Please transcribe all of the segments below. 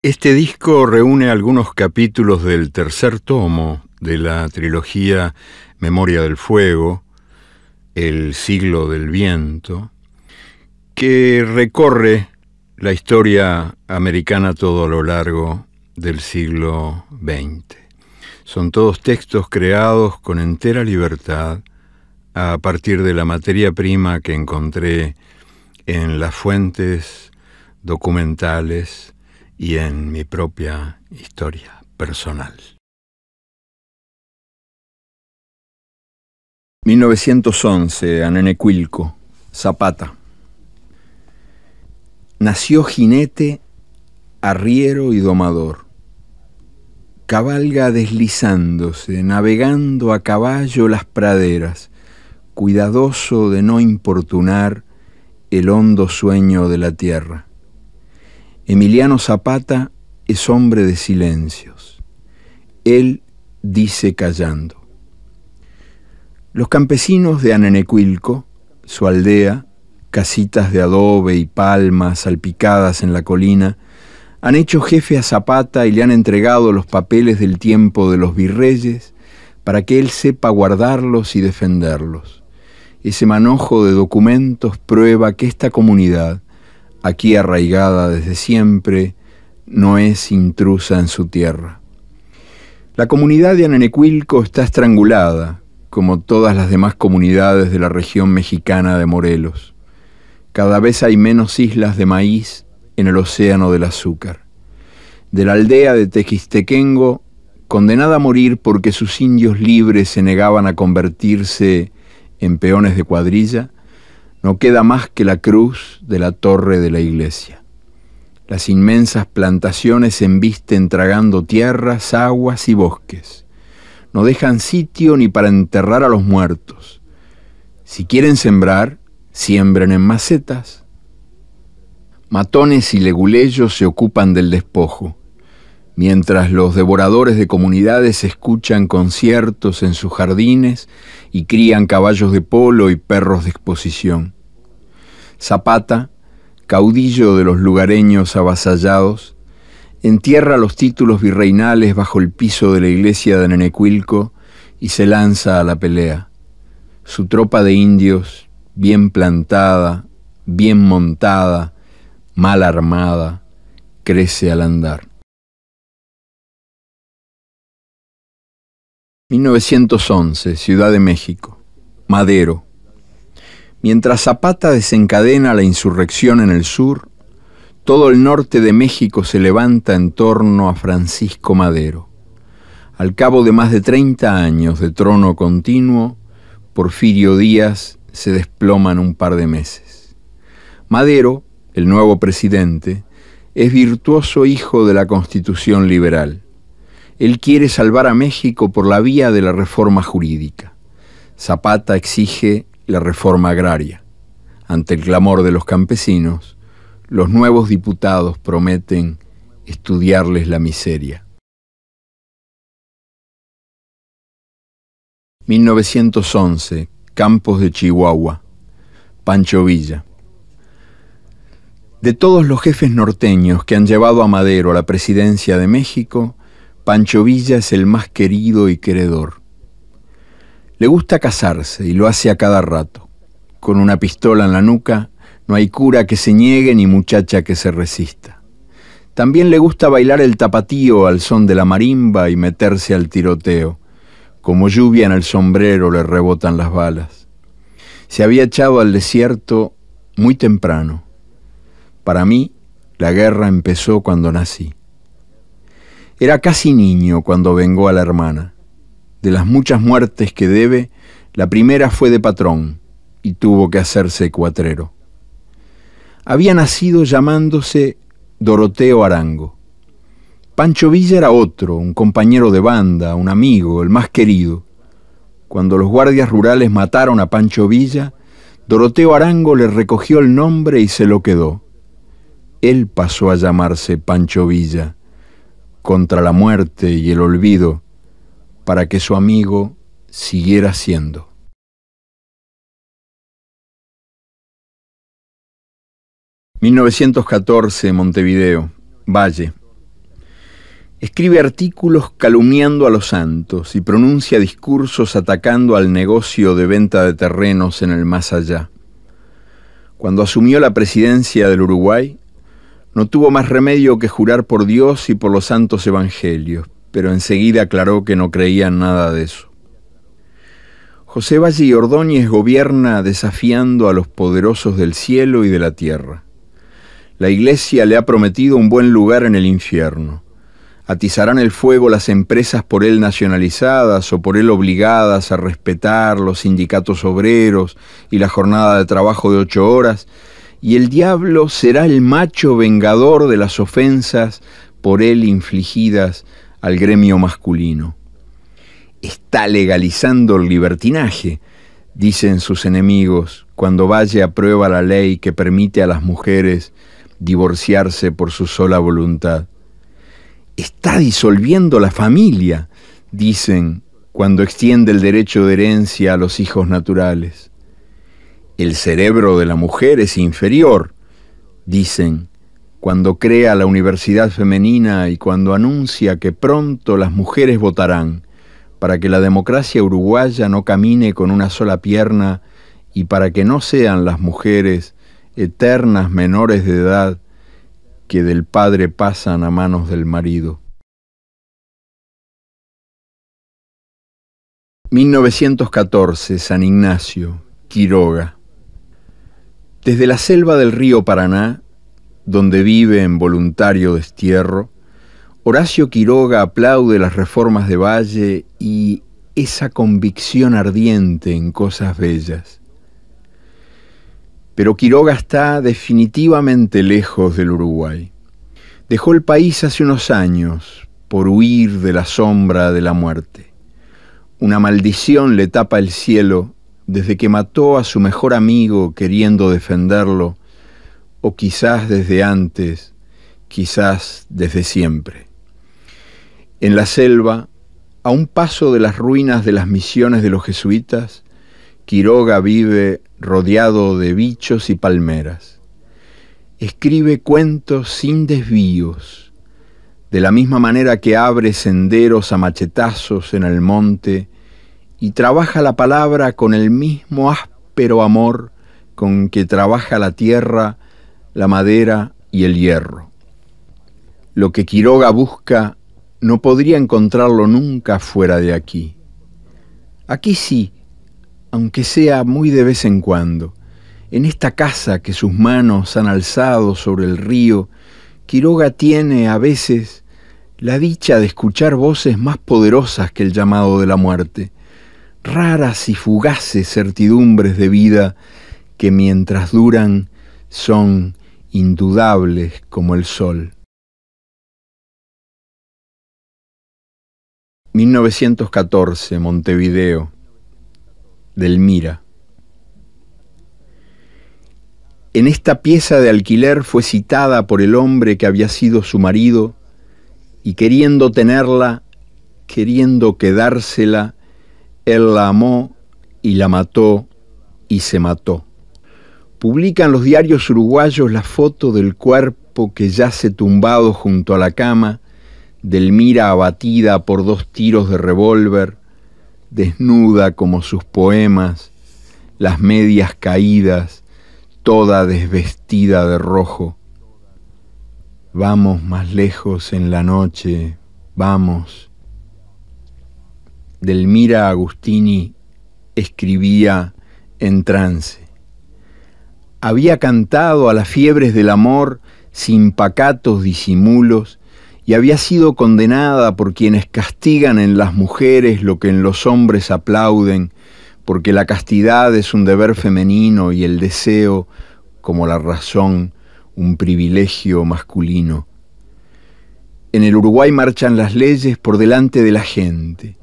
Este disco reúne algunos capítulos del tercer tomo de la trilogía Memoria del Fuego, El siglo del viento, que recorre la historia americana todo a lo largo del siglo XX. Son todos textos creados con entera libertad a partir de la materia prima que encontré en las fuentes documentales y en mi propia historia personal. 1911, Anenecuilco, Zapata. Nació jinete, arriero y domador. Cabalga deslizándose, navegando a caballo las praderas, cuidadoso de no importunar el hondo sueño de la tierra. Emiliano Zapata es hombre de silencios. Él dice callando. Los campesinos de Anenecuilco, su aldea, casitas de adobe y palmas salpicadas en la colina, han hecho jefe a Zapata y le han entregado los papeles del tiempo de los virreyes para que él sepa guardarlos y defenderlos. Ese manojo de documentos prueba que esta comunidad, aquí arraigada desde siempre, no es intrusa en su tierra. La comunidad de Anenecuilco está estrangulada, como todas las demás comunidades de la región mexicana de Morelos. Cada vez hay menos islas de maíz en el océano del azúcar. De la aldea de Tequistequengo, condenada a morir porque sus indios libres se negaban a convertirse en peones de cuadrilla, no queda más que la cruz de la torre de la iglesia. Las inmensas plantaciones se embisten tragando tierras, aguas y bosques. No dejan sitio ni para enterrar a los muertos. Si quieren sembrar, siembren en macetas. Matones y leguleyos se ocupan del despojo, mientras los devoradores de comunidades escuchan conciertos en sus jardines y crían caballos de polo y perros de exposición. Zapata, caudillo de los lugareños avasallados, entierra los títulos virreinales bajo el piso de la iglesia de Anenecuilco y se lanza a la pelea. Su tropa de indios, bien plantada, bien montada, mal armada, crece al andar. 1911, Ciudad de México, Madero. Mientras Zapata desencadena la insurrección en el sur, todo el norte de México se levanta en torno a Francisco Madero. Al cabo de más de 30 años de trono continuo, Porfirio Díaz se desploma en un par de meses. Madero, el nuevo presidente, es virtuoso hijo de la Constitución liberal. Él quiere salvar a México por la vía de la reforma jurídica. Zapata exige la reforma agraria. Ante el clamor de los campesinos, los nuevos diputados prometen estudiarles la miseria. 1911, Campos de Chihuahua, Pancho Villa. De todos los jefes norteños que han llevado a Madero a la presidencia de México, Pancho Villa es el más querido y queredor. Le gusta casarse y lo hace a cada rato. Con una pistola en la nuca, no hay cura que se niegue ni muchacha que se resista. También le gusta bailar el tapatío al son de la marimba y meterse al tiroteo. Como lluvia en el sombrero le rebotan las balas. Se había echado al desierto muy temprano. Para mí, la guerra empezó cuando nací. Era casi niño cuando vengó a la hermana. De las muchas muertes que debe, la primera fue de patrón y tuvo que hacerse cuatrero. Había nacido llamándose Doroteo Arango. Pancho Villa era otro, un compañero de banda, un amigo, el más querido. Cuando los guardias rurales mataron a Pancho Villa, Doroteo Arango le recogió el nombre y se lo quedó. Él pasó a llamarse Pancho Villa, contra la muerte y el olvido, para que su amigo siguiera siendo. 1914, Montevideo, Valle. Escribe artículos calumniando a los santos y pronuncia discursos atacando al negocio de venta de terrenos en el más allá. Cuando asumió la presidencia del Uruguay, no tuvo más remedio que jurar por Dios y por los santos evangelios, pero enseguida aclaró que no creía en nada de eso. José Valle y Ordóñez gobierna desafiando a los poderosos del cielo y de la tierra. La Iglesia le ha prometido un buen lugar en el infierno. Atizarán el fuego las empresas por él nacionalizadas o por él obligadas a respetar los sindicatos obreros y la jornada de trabajo de 8 horas, y el diablo será el macho vengador de las ofensas por él infligidas al gremio masculino. Está legalizando el libertinaje, dicen sus enemigos, cuando Valle aprueba la ley que permite a las mujeres divorciarse por su sola voluntad. Está disolviendo la familia, dicen, cuando extiende el derecho de herencia a los hijos naturales. El cerebro de la mujer es inferior, dicen, cuando crea la universidad femenina y cuando anuncia que pronto las mujeres votarán para que la democracia uruguaya no camine con una sola pierna y para que no sean las mujeres eternas menores de edad que del padre pasan a manos del marido. 1914, San Ignacio, Quiroga. Desde la selva del río Paraná, donde vive en voluntario destierro, Horacio Quiroga aplaude las reformas de Valle y esa convicción ardiente en cosas bellas. Pero Quiroga está definitivamente lejos del Uruguay. Dejó el país hace unos años por huir de la sombra de la muerte. Una maldición le tapa el cielo desde que mató a su mejor amigo queriendo defenderlo, o quizás desde antes, quizás desde siempre. En la selva, a un paso de las ruinas de las misiones de los jesuitas, Quiroga vive rodeado de bichos y palmeras. Escribe cuentos sin desvíos, de la misma manera que abre senderos a machetazos en el monte y trabaja la palabra con el mismo áspero amor con que trabaja la tierra, la madera y el hierro. Lo que Quiroga busca no podría encontrarlo nunca fuera de aquí. Aquí sí, aunque sea muy de vez en cuando, en esta casa que sus manos han alzado sobre el río, Quiroga tiene a veces la dicha de escuchar voces más poderosas que el llamado de la muerte, raras y fugaces certidumbres de vida que mientras duran son indudables como el sol. 1914, Montevideo, Delmira. En esta pieza de alquiler fue citada por el hombre que había sido su marido y queriendo tenerla, queriendo quedársela, él la amó y la mató y se mató. Publican los diarios uruguayos la foto del cuerpo que yace tumbado junto a la cama, Delmira abatida por 2 tiros de revólver, desnuda como sus poemas, las medias caídas, toda desvestida de rojo. Vamos más lejos en la noche, vamos. Delmira Agustini escribía en trance. Había cantado a las fiebres del amor sin pacatos disimulos y había sido condenada por quienes castigan en las mujeres lo que en los hombres aplauden, porque la castidad es un deber femenino y el deseo, como la razón, un privilegio masculino. En el Uruguay marchan las leyes por delante de la gente,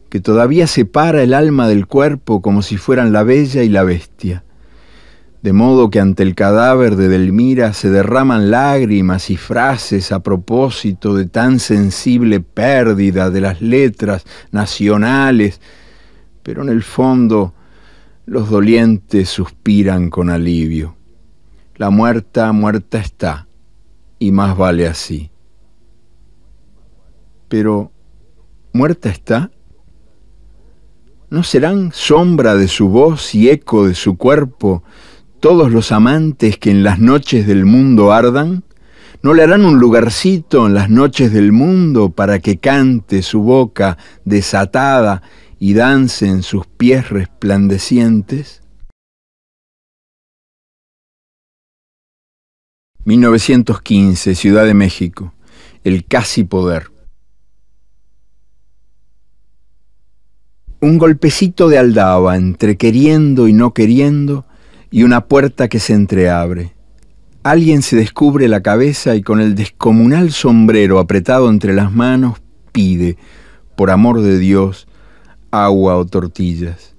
que todavía separa el alma del cuerpo como si fueran la bella y la bestia. De modo que ante el cadáver de Delmira se derraman lágrimas y frases a propósito de tan sensible pérdida de las letras nacionales, pero en el fondo los dolientes suspiran con alivio. La muerta, muerta está, y más vale así. pero ¿muerta está? ¿No serán sombra de su voz y eco de su cuerpo todos los amantes que en las noches del mundo ardan? ¿No le harán un lugarcito en las noches del mundo para que cante su boca desatada y dancen sus pies resplandecientes? 1915, Ciudad de México, el casi poder. Un golpecito de aldaba entre queriendo y no queriendo y una puerta que se entreabre. Alguien se descubre la cabeza y con el descomunal sombrero apretado entre las manos pide, por amor de Dios, agua o tortillas.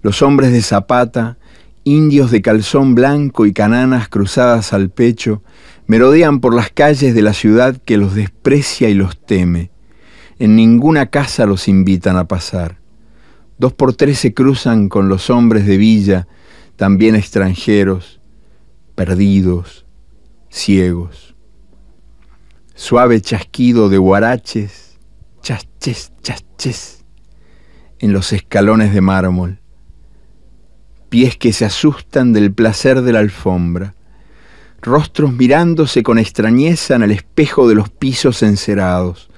Los hombres de Zapata, indios de calzón blanco y cananas cruzadas al pecho, merodean por las calles de la ciudad que los desprecia y los teme. En ninguna casa los invitan a pasar. 2 por 3 se cruzan con los hombres de villa, también extranjeros, perdidos, ciegos. Suave chasquido de guaraches, chasches, chasches, en los escalones de mármol. Pies que se asustan del placer de la alfombra. Rostros mirándose con extrañeza en el espejo de los pisos encerados.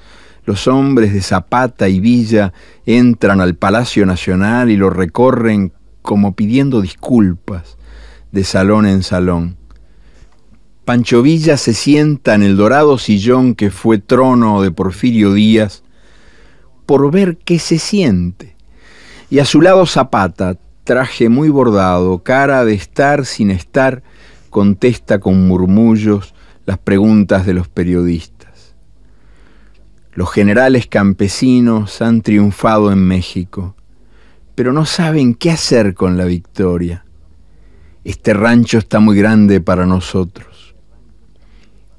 Los hombres de Zapata y Villa entran al Palacio Nacional y lo recorren como pidiendo disculpas, de salón en salón. Pancho Villa se sienta en el dorado sillón que fue trono de Porfirio Díaz por ver qué se siente. Y a su lado Zapata, traje muy bordado, cara de estar sin estar, contesta con murmullos las preguntas de los periodistas. Los generales campesinos han triunfado en México, pero no saben qué hacer con la victoria. Este rancho está muy grande para nosotros.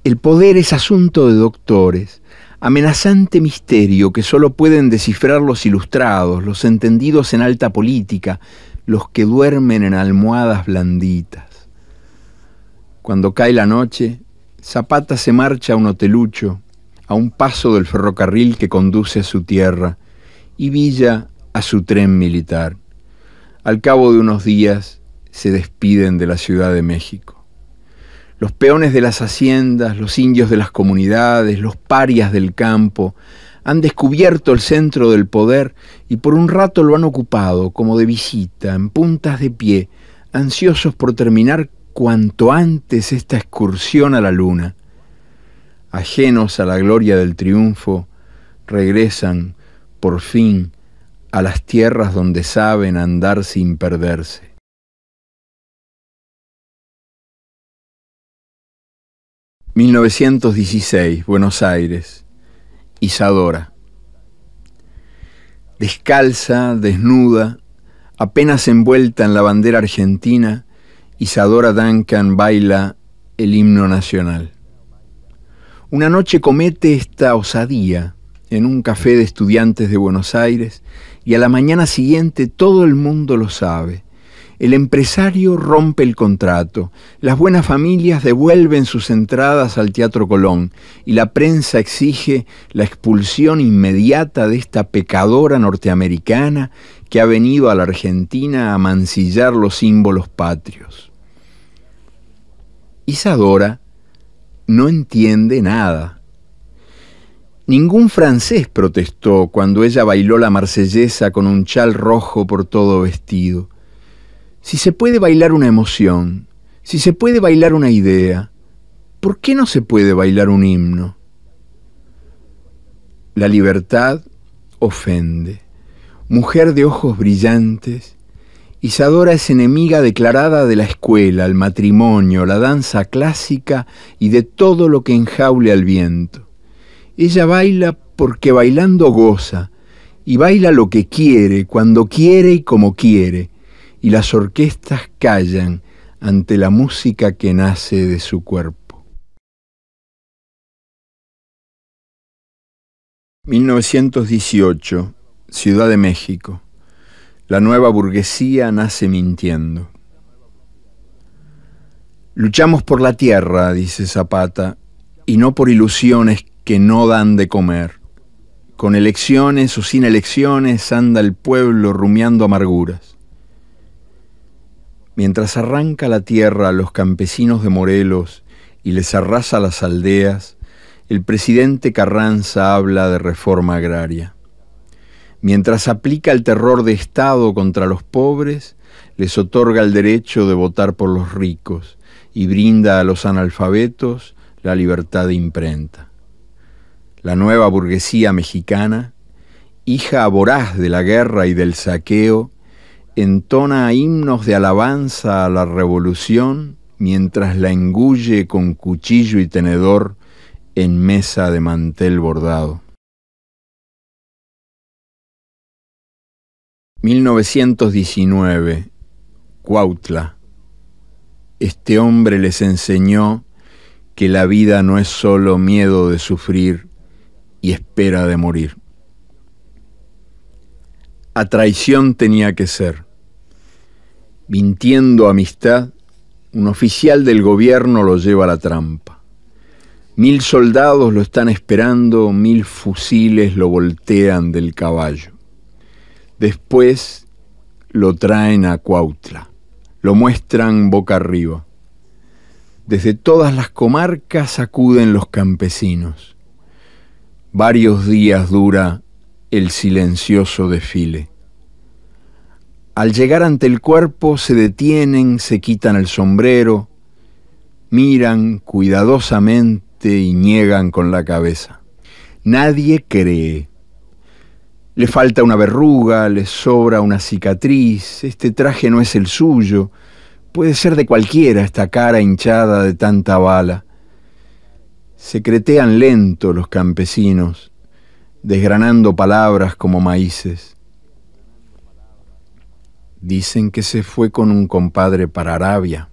El poder es asunto de doctores, amenazante misterio que solo pueden descifrar los ilustrados, los entendidos en alta política, los que duermen en almohadas blanditas. Cuando cae la noche, Zapata se marcha a un hotelucho, a un paso del ferrocarril que conduce a su tierra, y Villa a su tren militar. Al cabo de unos días se despiden de la Ciudad de México. Los peones de las haciendas, los indios de las comunidades, los parias del campo, han descubierto el centro del poder y por un rato lo han ocupado como de visita, en puntas de pie, ansiosos por terminar cuanto antes esta excursión a la luna. Ajenos a la gloria del triunfo, regresan, por fin, a las tierras donde saben andar sin perderse. ...1916, Buenos Aires, Isadora. Descalza, desnuda, apenas envuelta en la bandera argentina, Isadora Duncan baila el himno nacional. Una noche comete esta osadía en un café de estudiantes de Buenos Aires y a la mañana siguiente todo el mundo lo sabe. El empresario rompe el contrato, las buenas familias devuelven sus entradas al Teatro Colón y la prensa exige la expulsión inmediata de esta pecadora norteamericana que ha venido a la Argentina a mancillar los símbolos patrios. Isadora no entiende nada. Ningún francés protestó cuando ella bailó la marsellesa con un chal rojo por todo vestido. Si se puede bailar una emoción, si se puede bailar una idea, ¿por qué no se puede bailar un himno? La libertad ofende. Mujer de ojos brillantes, Isadora es enemiga declarada de la escuela, el matrimonio, la danza clásica y de todo lo que enjaule al viento. Ella baila porque bailando goza, y baila lo que quiere, cuando quiere y como quiere, y las orquestas callan ante la música que nace de su cuerpo. 1918, Ciudad de México. La nueva burguesía nace mintiendo. Luchamos por la tierra, dice Zapata, y no por ilusiones que no dan de comer. Con elecciones o sin elecciones anda el pueblo rumiando amarguras. Mientras arranca la tierra a los campesinos de Morelos y les arrasa las aldeas, el presidente Carranza habla de reforma agraria. Mientras aplica el terror de Estado contra los pobres, les otorga el derecho de votar por los ricos y brinda a los analfabetos la libertad de imprenta. La nueva burguesía mexicana, hija voraz de la guerra y del saqueo, entona himnos de alabanza a la revolución mientras la engulle con cuchillo y tenedor en mesa de mantel bordado. 1919, Cuautla. Este hombre les enseñó que la vida no es solo miedo de sufrir y espera de morir. A traición tenía que ser. Mintiendo amistad, un oficial del gobierno lo lleva a la trampa. 1000 soldados lo están esperando, 1000 fusiles lo voltean del caballo. Después lo traen a Cuautla, lo muestran boca arriba. Desde todas las comarcas acuden los campesinos. Varios días dura el silencioso desfile. Al llegar ante el cuerpo se detienen, se quitan el sombrero, miran cuidadosamente y niegan con la cabeza. Nadie cree. Le falta una verruga, le sobra una cicatriz, este traje no es el suyo, puede ser de cualquiera esta cara hinchada de tanta bala. Secretean lento los campesinos, desgranando palabras como maíces. Dicen que se fue con un compadre para Arabia,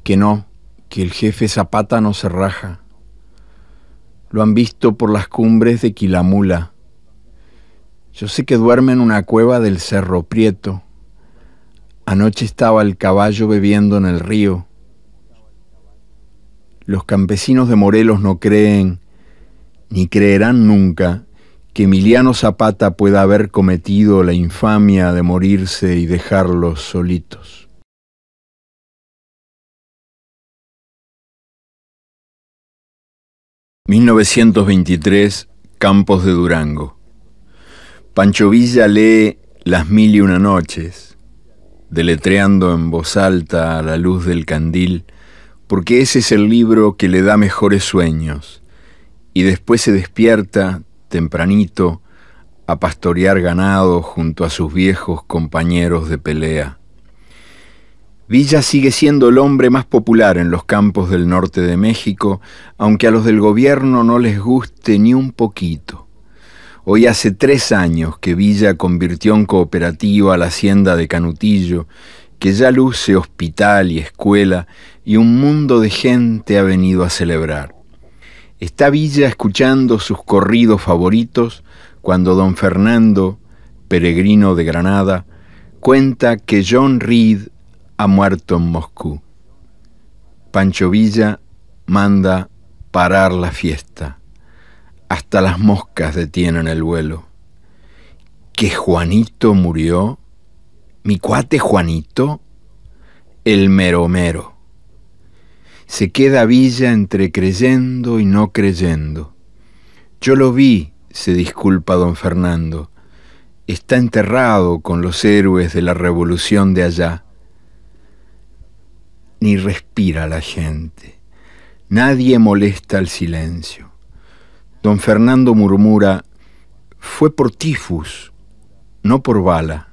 que no, que el jefe Zapata no se raja. Lo han visto por las cumbres de Quilamula. Yo sé que duerme en una cueva del Cerro Prieto. Anoche estaba el caballo bebiendo en el río. Los campesinos de Morelos no creen, ni creerán nunca, que Emiliano Zapata pueda haber cometido la infamia de morirse y dejarlos solitos. ...1923, Campos de Durango. Pancho Villa lee Las 1001 noches, deletreando en voz alta a la luz del candil, porque ese es el libro que le da mejores sueños, y después se despierta tempranito a pastorear ganado junto a sus viejos compañeros de pelea. Villa sigue siendo el hombre más popular en los campos del norte de México, aunque a los del gobierno no les guste ni un poquito. Hoy hace 3 años que Villa convirtió en cooperativa la hacienda de Canutillo, que ya luce hospital y escuela, y un mundo de gente ha venido a celebrar. Está Villa escuchando sus corridos favoritos cuando don Fernando, peregrino de Granada, cuenta que John Reed ha muerto en Moscú. Pancho Villa manda parar la fiesta. Hasta las moscas detienen el vuelo. ¿Que Juanito murió? ¿Mi cuate Juanito? El mero mero. Se queda Villa entre creyendo y no creyendo. Yo lo vi, se disculpa don Fernando. Está enterrado con los héroes de la revolución de allá. Ni respira la gente. Nadie molesta el silencio. Don Fernando murmura, fue por tifus, no por bala.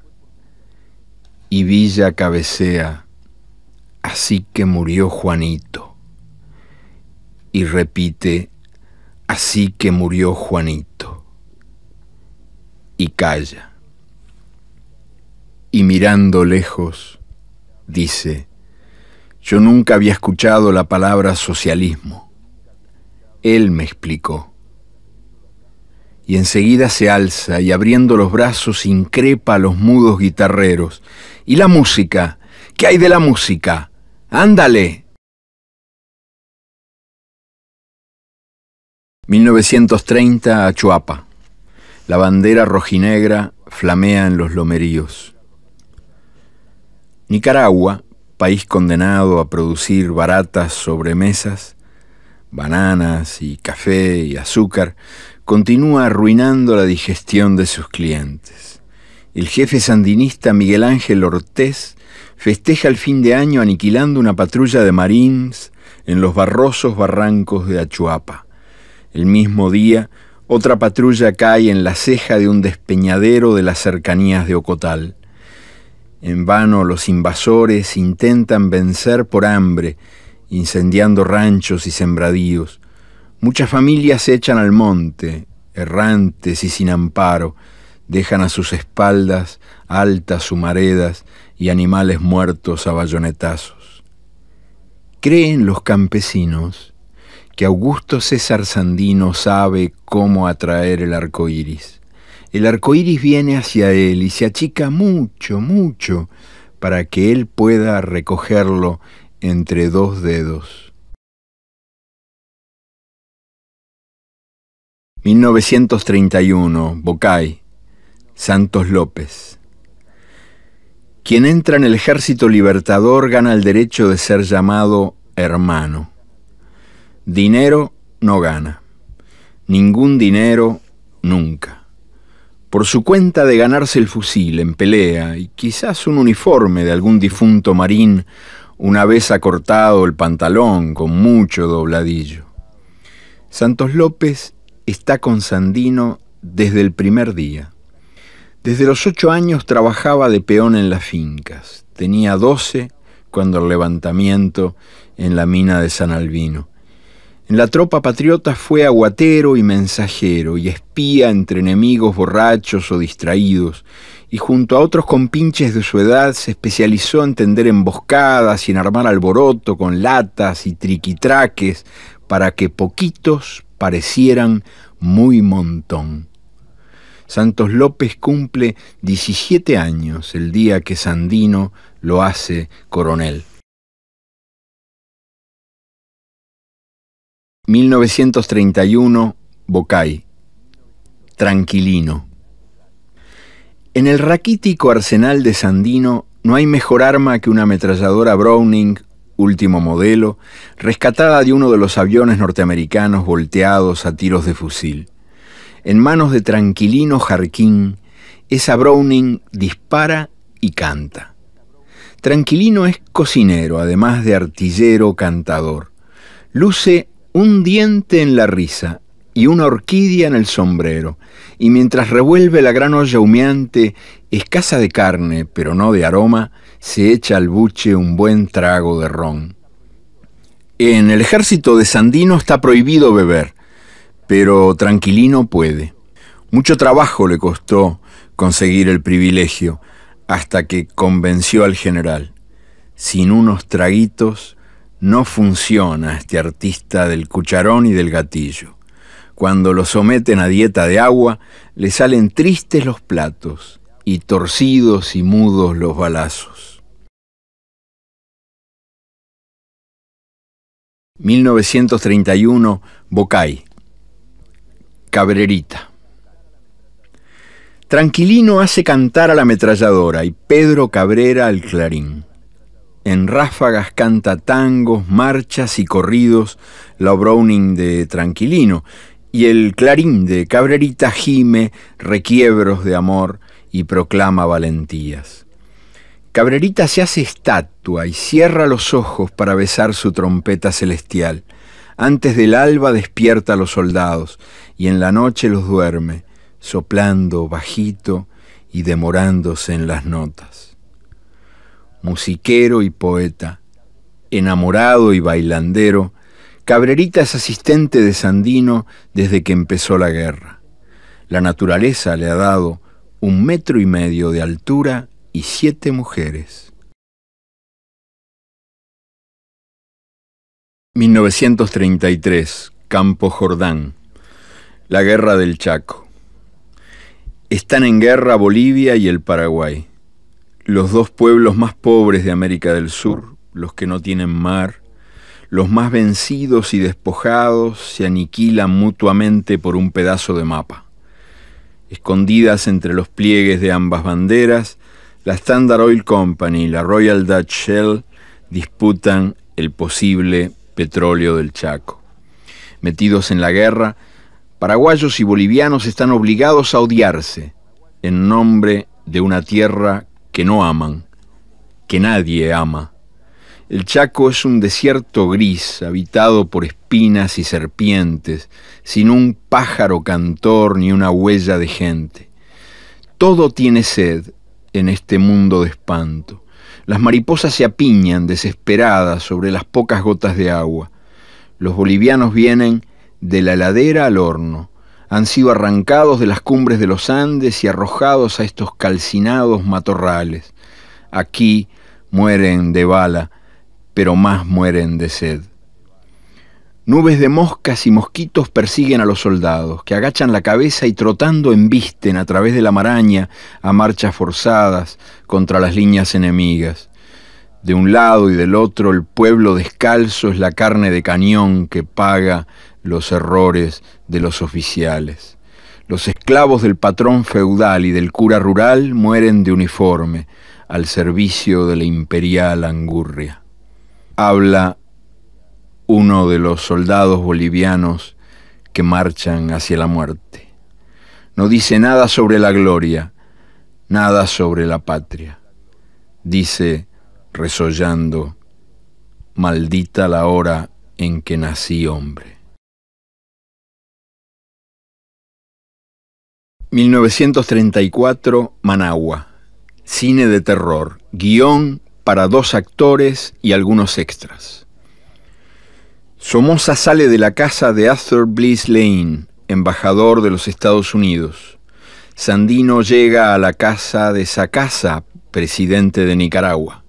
Y Villa cabecea, así que murió Juanito. Y repite, así que murió Juanito. Y calla. Y mirando lejos, dice, yo nunca había escuchado la palabra socialismo. Él me explicó. Y enseguida se alza y abriendo los brazos increpa a los mudos guitarreros. ¿Y la música? ¿Qué hay de la música? ¡Ándale! 1930, Achuapa. La bandera rojinegra flamea en los lomeríos. Nicaragua, país condenado a producir baratas sobremesas, bananas y café y azúcar, continúa arruinando la digestión de sus clientes. El jefe sandinista Miguel Ángel Ortiz festeja el fin de año aniquilando una patrulla de marines en los barrosos barrancos de Achuapa. El mismo día, otra patrulla cae en la ceja de un despeñadero de las cercanías de Ocotal. En vano los invasores intentan vencer por hambre, incendiando ranchos y sembradíos. Muchas familias se echan al monte, errantes y sin amparo, dejan a sus espaldas altas humaredas y animales muertos a bayonetazos. Creen los campesinos que Augusto César Sandino sabe cómo atraer el arco iris. El arco iris viene hacia él y se achica mucho, mucho, para que él pueda recogerlo entre dos dedos. 1931, Bocay, Santos López. Quien entra en el ejército libertador gana el derecho de ser llamado hermano. Dinero no gana. Ningún dinero nunca. Por su cuenta de ganarse el fusil en pelea y quizás un uniforme de algún difunto marín una vez acortado el pantalón con mucho dobladillo. Santos López está con Sandino desde el primer día. Desde los 8 años trabajaba de peón en las fincas. Tenía 12 cuando el levantamiento en la mina de San Albino. En la tropa patriota fue aguatero y mensajero y espía entre enemigos borrachos o distraídos, y junto a otros compinches de su edad se especializó en tender emboscadas y en armar alboroto con latas y triquitraques para que poquitos parecieran muy montón. Santos López cumple 17 años el día que Sandino lo hace coronel. 1931, Bocay, Tranquilino. En el raquítico arsenal de Sandino no hay mejor arma que una ametralladora Browning, último modelo, rescatada de uno de los aviones norteamericanos volteados a tiros de fusil. En manos de Tranquilino Jarquín, esa Browning dispara y canta. Tranquilino es cocinero, además de artillero cantador. Luce un diente en la risa y una orquídea en el sombrero, y mientras revuelve la gran olla humeante, escasa de carne, pero no de aroma, se echa al buche un buen trago de ron. En el ejército de Sandino está prohibido beber, pero Tranquilino puede. Mucho trabajo le costó conseguir el privilegio, hasta que convenció al general. Sin unos traguitos no funciona este artista del cucharón y del gatillo. Cuando lo someten a dieta de agua, le salen tristes los platos y torcidos y mudos los balazos. 1931, Bocay, Cabrerita. Tranquilino hace cantar a la ametralladora y Pedro Cabrera al clarín. En ráfagas canta tangos, marchas y corridos la Browning de Tranquilino, y el clarín de Cabrerita gime requiebros de amor y proclama valentías. Cabrerita se hace estatua y cierra los ojos para besar su trompeta celestial. Antes del alba despierta a los soldados y en la noche los duerme, soplando bajito y demorándose en las notas. Musiquero y poeta, enamorado y bailandero, Cabrerita es asistente de Sandino desde que empezó la guerra. La naturaleza le ha dado 1,5 metros de altura y 7 mujeres. 1933, Campo Jordán, la guerra del Chaco. Están en guerra Bolivia y el Paraguay, los dos pueblos más pobres de América del Sur, los que no tienen mar, los más vencidos y despojados se aniquilan mutuamente por un pedazo de mapa. Escondidas entre los pliegues de ambas banderas, la Standard Oil Company y la Royal Dutch Shell disputan el posible petróleo del Chaco. Metidos en la guerra, paraguayos y bolivianos están obligados a odiarse en nombre de una tierra que no aman, que nadie ama. El Chaco es un desierto gris, habitado por espinas y serpientes, sin un pájaro cantor ni una huella de gente. Todo tiene sed en este mundo de espanto. Las mariposas se apiñan desesperadas sobre las pocas gotas de agua. Los bolivianos vienen de la heladera al horno. Han sido arrancados de las cumbres de los Andes y arrojados a estos calcinados matorrales. Aquí mueren de bala, pero más mueren de sed. Nubes de moscas y mosquitos persiguen a los soldados, que agachan la cabeza y trotando embisten a través de la maraña a marchas forzadas contra las líneas enemigas. De un lado y del otro el pueblo descalzo es la carne de cañón que paga los errores de los oficiales. Los esclavos del patrón feudal y del cura rural mueren de uniforme al servicio de la imperial angurria. Habla uno de los soldados bolivianos que marchan hacia la muerte. No dice nada sobre la gloria, nada sobre la patria. Dice, resollando, maldita la hora en que nací hombre. 1934, Managua. Cine de terror. Guión para 2 actores y algunos extras. Somoza sale de la casa de Arthur Bliss Lane, embajador de los Estados Unidos. Sandino llega a la casa de Sacasa, presidente de Nicaragua.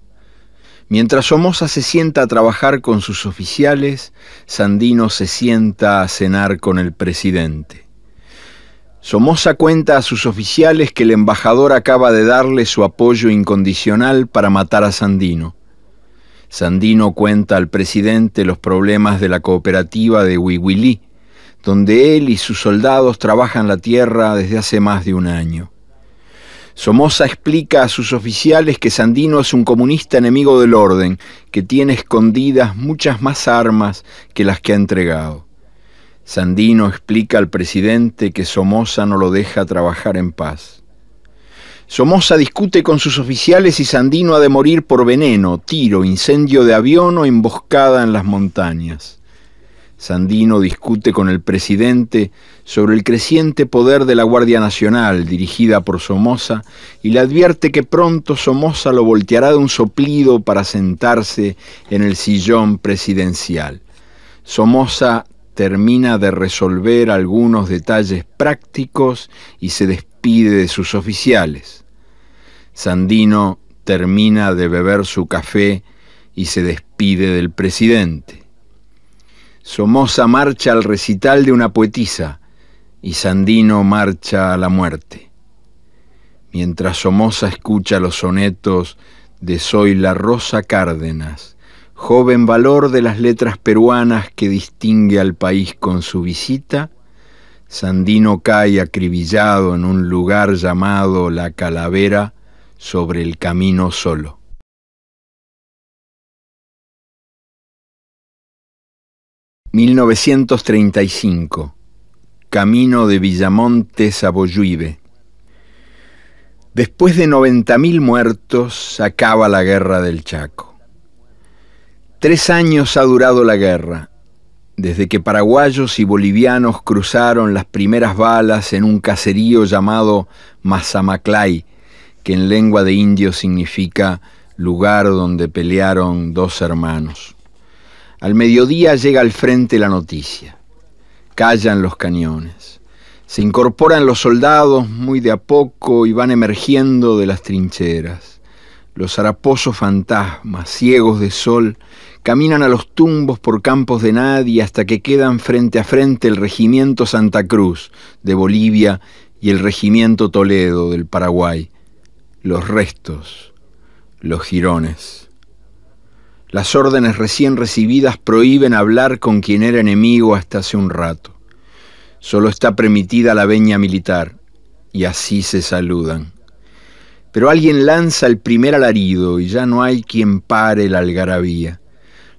Mientras Somoza se sienta a trabajar con sus oficiales, Sandino se sienta a cenar con el presidente. Somoza cuenta a sus oficiales que el embajador acaba de darle su apoyo incondicional para matar a Sandino. Sandino cuenta al presidente los problemas de la cooperativa de Huihuilí, donde él y sus soldados trabajan la tierra desde hace más de un año. Somoza explica a sus oficiales que Sandino es un comunista enemigo del orden, que tiene escondidas muchas más armas que las que ha entregado. Sandino explica al presidente que Somoza no lo deja trabajar en paz. Somoza discute con sus oficiales y Sandino ha de morir por veneno, tiro, incendio de avión o emboscada en las montañas. Sandino discute con el presidente sobre el creciente poder de la Guardia Nacional, dirigida por Somoza, y le advierte que pronto Somoza lo volteará de un soplido para sentarse en el sillón presidencial. Somoza termina de resolver algunos detalles prácticos y se despide de sus oficiales. Sandino termina de beber su café y se despide del presidente. Somoza marcha al recital de una poetisa y Sandino marcha a la muerte. Mientras Somoza escucha los sonetos de Zoila Rosa Cárdenas, joven valor de las letras peruanas que distingue al país con su visita, Sandino cae acribillado en un lugar llamado La Calavera sobre el camino solo. (1935) Camino de Villamontes a Boyuibe. Después de 90.000 muertos, acaba la guerra del Chaco. 3 años ha durado la guerra, desde que paraguayos y bolivianos cruzaron las primeras balas en un caserío llamado Mazamaclay, que en lengua de indio significa lugar donde pelearon 2 hermanos. Al mediodía llega al frente la noticia. Callan los cañones. Se incorporan los soldados muy de a poco y van emergiendo de las trincheras. Los haraposos fantasmas, ciegos de sol, caminan a los tumbos por campos de nadie hasta que quedan frente a frente el Regimiento Santa Cruz de Bolivia y el Regimiento Toledo del Paraguay. Los restos, los jirones. Las órdenes recién recibidas prohíben hablar con quien era enemigo hasta hace un rato. Solo está permitida la veña militar. y así se saludan. Pero alguien lanza el primer alarido y ya no hay quien pare la algarabía.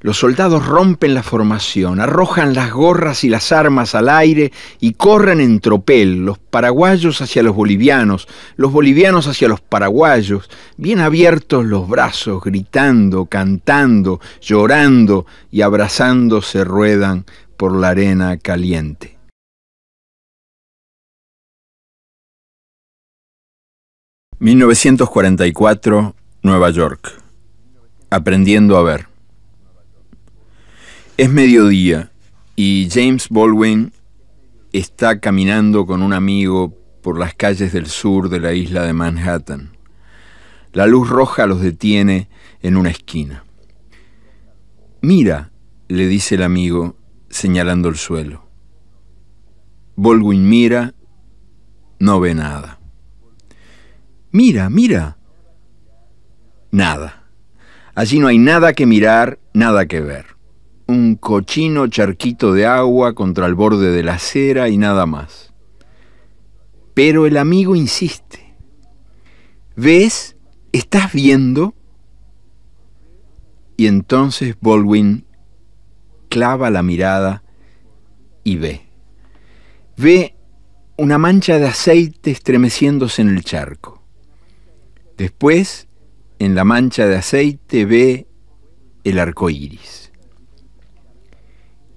Los soldados rompen la formación, arrojan las gorras y las armas al aire y corren en tropel, los paraguayos hacia los bolivianos hacia los paraguayos, bien abiertos los brazos, gritando, cantando, llorando y abrazándose ruedan por la arena caliente. ...1944, Nueva York. Aprendiendo a ver. Es mediodía y James Baldwin está caminando con un amigo por las calles del sur de la isla de Manhattan. La luz roja los detiene en una esquina. «Mira», le dice el amigo, señalando el suelo. Baldwin mira, no ve nada. «Mira, mira». Nada. Allí no hay nada que mirar, nada que ver. Un cochino charquito de agua contra el borde de la acera y nada más. Pero el amigo insiste. ¿Ves? ¿Estás viendo? Y entonces Baldwin clava la mirada y ve. Ve una mancha de aceite estremeciéndose en el charco. Después, en la mancha de aceite ve el arco iris.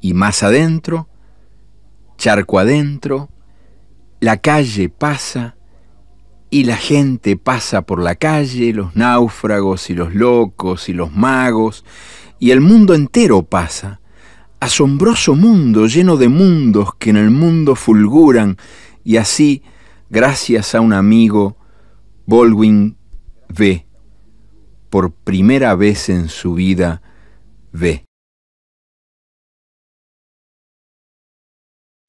Y más adentro, charco adentro, la calle pasa y la gente pasa por la calle, los náufragos y los locos y los magos, y el mundo entero pasa. Asombroso mundo lleno de mundos que en el mundo fulguran, y así, gracias a un amigo, Baldwin ve, por primera vez en su vida, ve.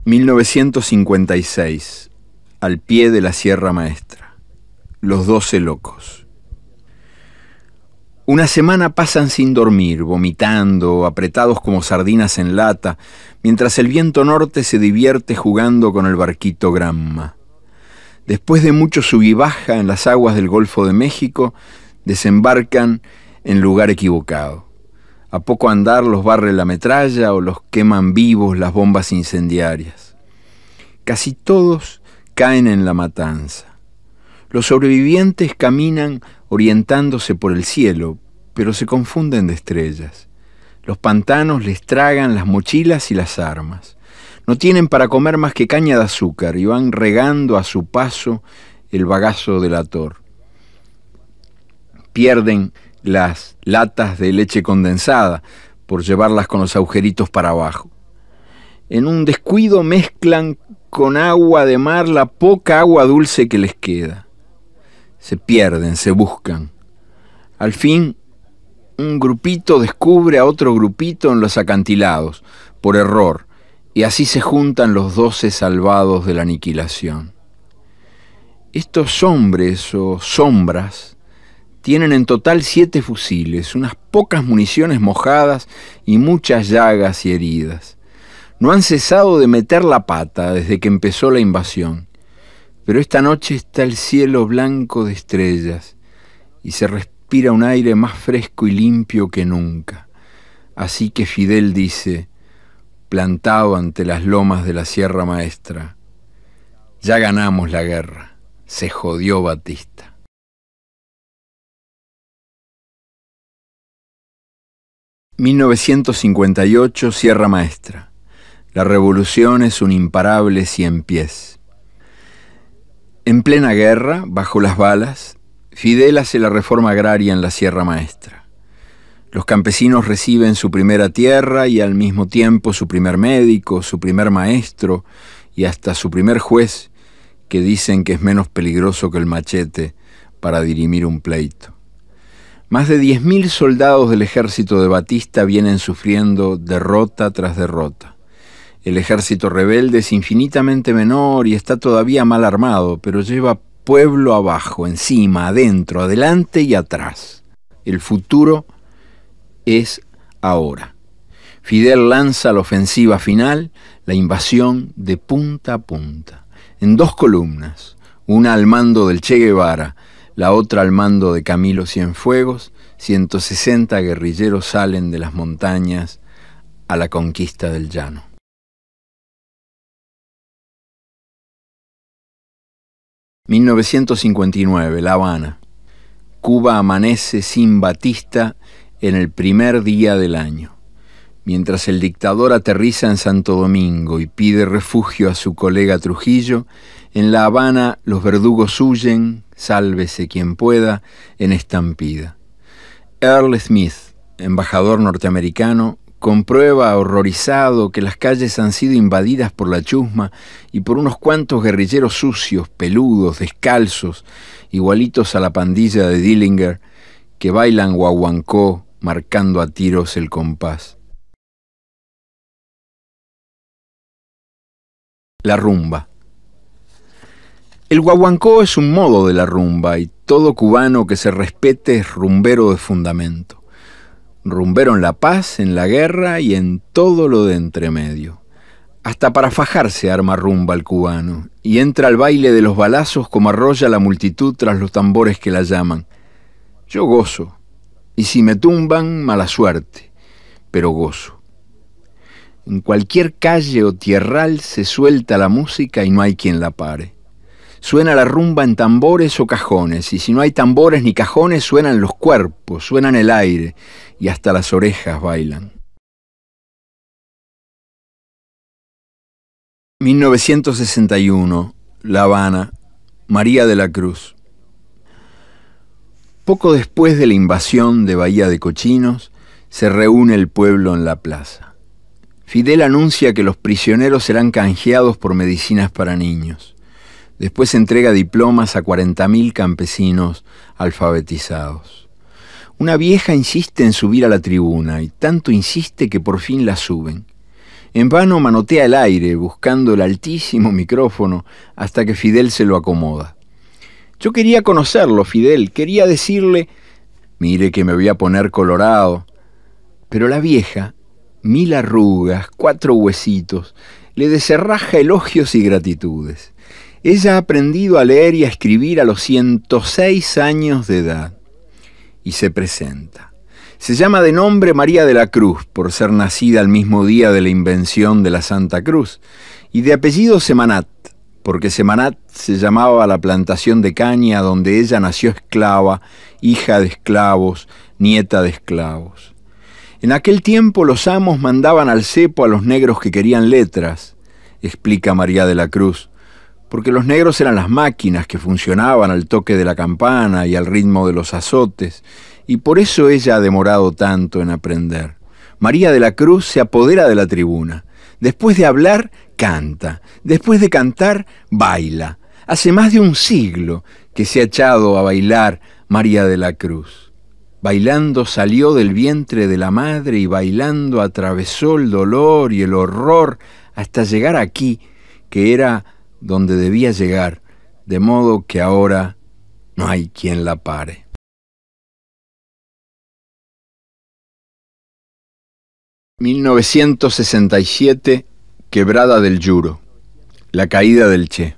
1956, al pie de la Sierra Maestra. Los 12 locos. Una semana pasan sin dormir, vomitando, apretados como sardinas en lata, mientras el viento norte se divierte jugando con el barquito Granma. Después de mucho sub y baja en las aguas del Golfo de México, desembarcan en lugar equivocado. A poco andar los barre la metralla o los queman vivos las bombas incendiarias. Casi todos caen en la matanza. Los sobrevivientes caminan orientándose por el cielo, pero se confunden de estrellas. Los pantanos les tragan las mochilas y las armas. No tienen para comer más que caña de azúcar y van regando a su paso el bagazo del ator. Pierden las latas de leche condensada por llevarlas con los agujeritos para abajo. En un descuido mezclan con agua de mar la poca agua dulce que les queda. Se pierden, se buscan. Al fin, un grupito descubre a otro grupito en los acantilados, por error, y así se juntan los 12 salvados de la aniquilación. Estos hombres o sombras tienen en total 7 fusiles, unas pocas municiones mojadas y muchas llagas y heridas. No han cesado de meter la pata desde que empezó la invasión, pero esta noche está el cielo blanco de estrellas y se respira un aire más fresco y limpio que nunca. Así que Fidel dice, plantado ante las lomas de la Sierra Maestra, ya ganamos la guerra, se jodió Batista. ...1958, Sierra Maestra. La revolución es un imparable 100 pies. En plena guerra, bajo las balas, Fidel hace la reforma agraria en la Sierra Maestra. Los campesinos reciben su primera tierra y al mismo tiempo su primer médico, su primer maestro y hasta su primer juez, que dicen que es menos peligroso que el machete para dirimir un pleito. Más de 10.000 soldados del ejército de Batista vienen sufriendo derrota tras derrota. El ejército rebelde es infinitamente menor y está todavía mal armado, pero lleva pueblo abajo, encima, adentro, adelante y atrás. El futuro es ahora. Fidel lanza la ofensiva final, la invasión de punta a punta, en 2 columnas, una al mando del Che Guevara, la otra al mando de Camilo Cienfuegos. 160 guerrilleros salen de las montañas a la conquista del llano. ...1959, La Habana. Cuba amanece sin Batista en el primer día del año. Mientras el dictador aterriza en Santo Domingo y pide refugio a su colega Trujillo, en La Habana los verdugos huyen, sálvese quien pueda, en estampida. Earl Smith, embajador norteamericano, comprueba horrorizado que las calles han sido invadidas por la chusma y por unos cuantos guerrilleros sucios, peludos, descalzos, igualitos a la pandilla de Dillinger, que bailan guaguancó marcando a tiros el compás. La rumba. El guaguancó es un modo de la rumba y todo cubano que se respete es rumbero de fundamento. Rumbero en la paz, en la guerra y en todo lo de entremedio. Hasta para fajarse arma rumba el cubano y entra al baile de los balazos como arrolla la multitud tras los tambores que la llaman. Yo gozo, y si me tumban, mala suerte, pero gozo. En cualquier calle o tierral se suelta la música y no hay quien la pare. Suena la rumba en tambores o cajones, y si no hay tambores ni cajones, suenan los cuerpos, suenan el aire, y hasta las orejas bailan. 1961, La Habana, María de la Cruz. Poco después de la invasión de Bahía de Cochinos, se reúne el pueblo en la plaza. Fidel anuncia que los prisioneros serán canjeados por medicinas para niños. Después entrega diplomas a 40.000 campesinos alfabetizados. Una vieja insiste en subir a la tribuna, y tanto insiste que por fin la suben. En vano manotea el aire, buscando el altísimo micrófono, hasta que Fidel se lo acomoda. Yo quería conocerlo, Fidel, quería decirle, mire que me voy a poner colorado. Pero la vieja, 1000 arrugas, 4 huesitos, le deserraja elogios y gratitudes. Ella ha aprendido a leer y a escribir a los 106 años de edad. Y se presenta. Se llama de nombre María de la Cruz, por ser nacida el mismo día de la invención de la Santa Cruz, y de apellido Semanat, porque Semanat se llamaba la plantación de caña donde ella nació esclava, hija de esclavos, nieta de esclavos. En aquel tiempo los amos mandaban al cepo a los negros que querían letras, explica María de la Cruz, porque los negros eran las máquinas que funcionaban al toque de la campana y al ritmo de los azotes, y por eso ella ha demorado tanto en aprender. María de la Cruz se apodera de la tribuna. Después de hablar, canta. Después de cantar, baila. Hace más de un siglo que se ha echado a bailar María de la Cruz. Bailando salió del vientre de la madre y bailando atravesó el dolor y el horror hasta llegar aquí, que era donde debía llegar, de modo que ahora no hay quien la pare. ...1967, Quebrada del Yuro, la caída del Che.